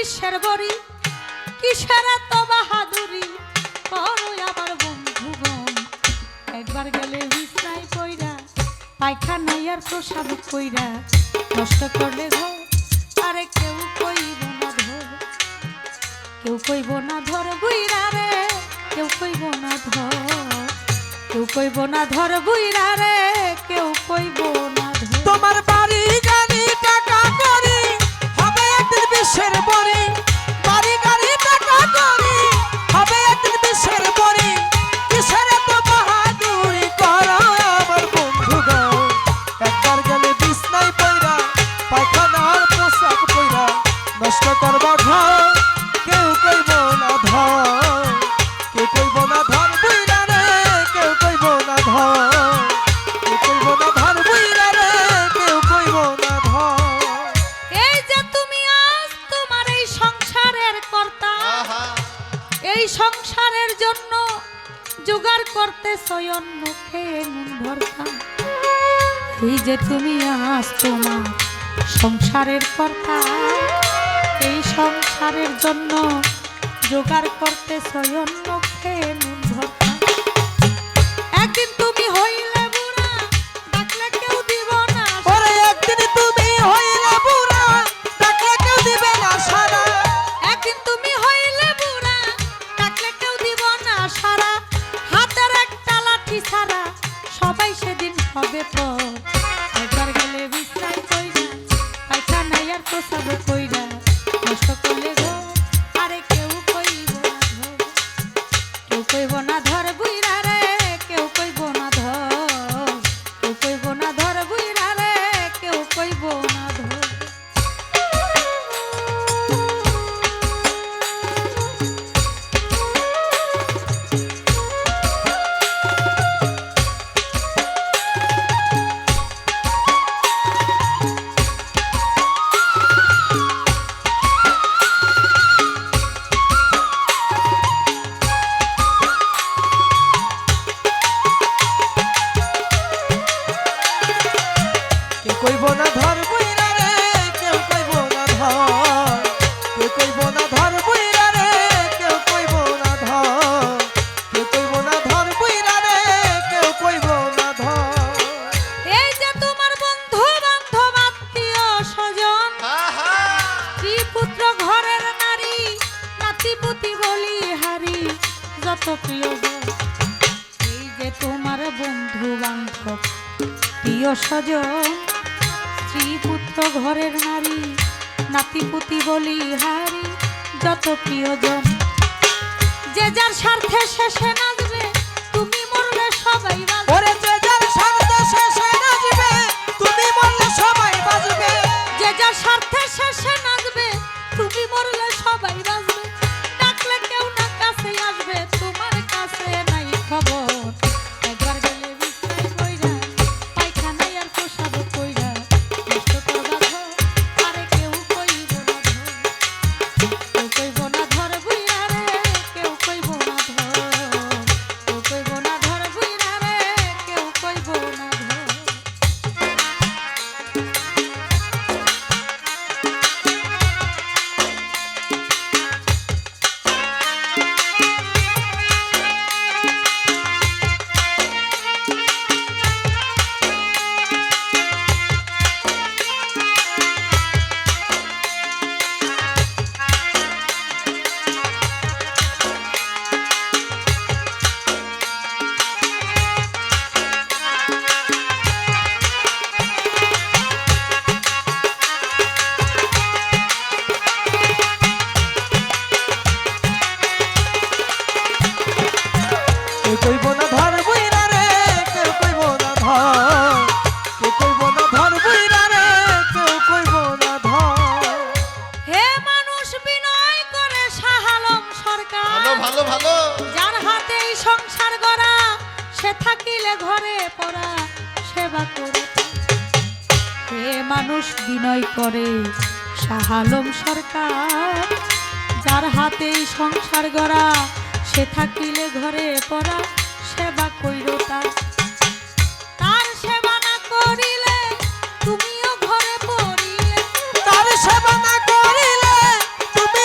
বিশ্বের বড়ি কিসের এত বাহাদুরি করো আবার বন্ধুগণ একবার গেলে বিছনায় পইরা পায়খানায় আর প্রসাব কইরা নষ্ট করলে ঘর আরে কেউ কইব না ধর কেউ কইব না ধর বুইরা রে কেউ কইব না ধর কেউ কইব না ধর বুইরা রে কেউ কইব না ধর তোমার বাড়ি গাড়ি টাকা করি হবে একদিন বিশ্বের বড়ি বাড়ি গাড়ি টাকা করি হবে একদিন বিশ্বের বড়ি কিসের এত বাহাদুরি করো আমার বন্ধুগণ একবার গেলে বিছনায় পইরা পায়খানার পোশাক পইরা নষ্ট করবা ঘর কেউ কইব না ধর কেউ কইব না ধর বুইরা রে কেউ কইব না ধর কেউ কইব না ধর বুইরা রে কেউ কইব না ধর এই যে তুমি আজ তোমার এই সংসারের কর্তা এই সংসারের জন্য জোগাড় করতেছো অন্য খেয়ে নুন ভর্তা এই যে তুমি আজ তোমার সংসারের কর্তা এই সংসারের জন্য জোগাড় করতেছো অন্য খেয়ে নুন ভর্তা একদিন তুমি হইলে বুড়া ডাকলে কেউ দিব না ওরে একদিন তুমি হইলে বুড়া ডাকলে কেউ দিবে না সারা একদিন তুমি হইলে বুড়া ডাকলে কেউ দিব না সারা হাতের একটা লাঠি ছাড়া সবাই সেদিন হবে পর একবার গেলে বিশ্রাম কইরা পায়খানায় আর প্রসাব কইরা নষ্ট করলে ঘর আরে কেউ কইব না ধর কেউ কইব না ধর বুইরা রে কেউ কইব না ধর কেউ কইব না ধর বুইরা রে কেউ কইব না ধর কেউ কইব না ধর বুইরা রে কেউ কইব না ধর কেউ কইব না ধর বুইরা রে কেউ কইব না ধর কেউ কইব না ধর বুইরা রে কেউ কইব না ধর এই যে তোমার বন্ধু বান্ধব আত্মীয় স্বজন স্ত্রী পুত্র ঘরের নারী নাতিপুতি বলি হারি যত প্রিয়জন এই যে তোমার বন্ধু বান্ধব প্রিয় স্বজন স্ত্রী পুত্র ঘরের নারী নাতিপুতি বলি হারি যত প্রিয়জন যে যার স্বার্থে শেষে নাচবে তুমি মরলে সবাই বাঁচবে ওরে যে যার স্বার্থে শেষে নাচবে তুমি মরলে সবাই বাঁচবে যে যার স্বার্থে শেষে নাচবে তুমি মরলে সবাই বাঁচবে ডাকলে কেউ না কাছে আসবে তোমার কাছে নাই খবর একবার গেলে বিশ্রাম কইরা পায়খানায় আর প্রসাব কইরা নষ্ট করবা ঘর আরে কেউ কইব না ধর কেউ কইব না ধর বুইরা রে কেউ কইব না ধর কেউ কইব না ধর বুইরা রে কেউ কইব না ধর কেউ কইব না ধর বুইরা রে কেউ কইব না ধর কেউ কইব না ধর বুইরা রে কেউ কইব না ধর হে মানুষ বিনয় করে শাহ আলম সরকার ভালো ভালো ভালো যার হাতে এই সংসার গড়া সে থাকিলে ঘরে পড়া সেবা করে হে মানুষ বিনয় করে শাহ আলম সরকার যার হাতে এই সংসার গড়া সে থাকিলে ঘরে পড়া সেবা কইরো তার সেবা না করিলে তুমিও ঘরে পড়িলে তার সেবা না করিলে তুমি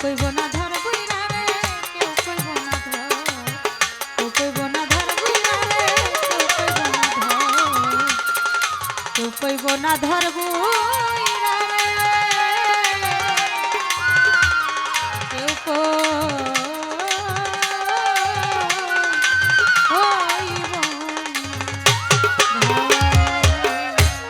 কইব না ধর বুইরা রে কেউ কইব না ধর কেউ কইব না ধর বুইরা রে কেউ কইব না ধর বুইরা রে কেউ কইব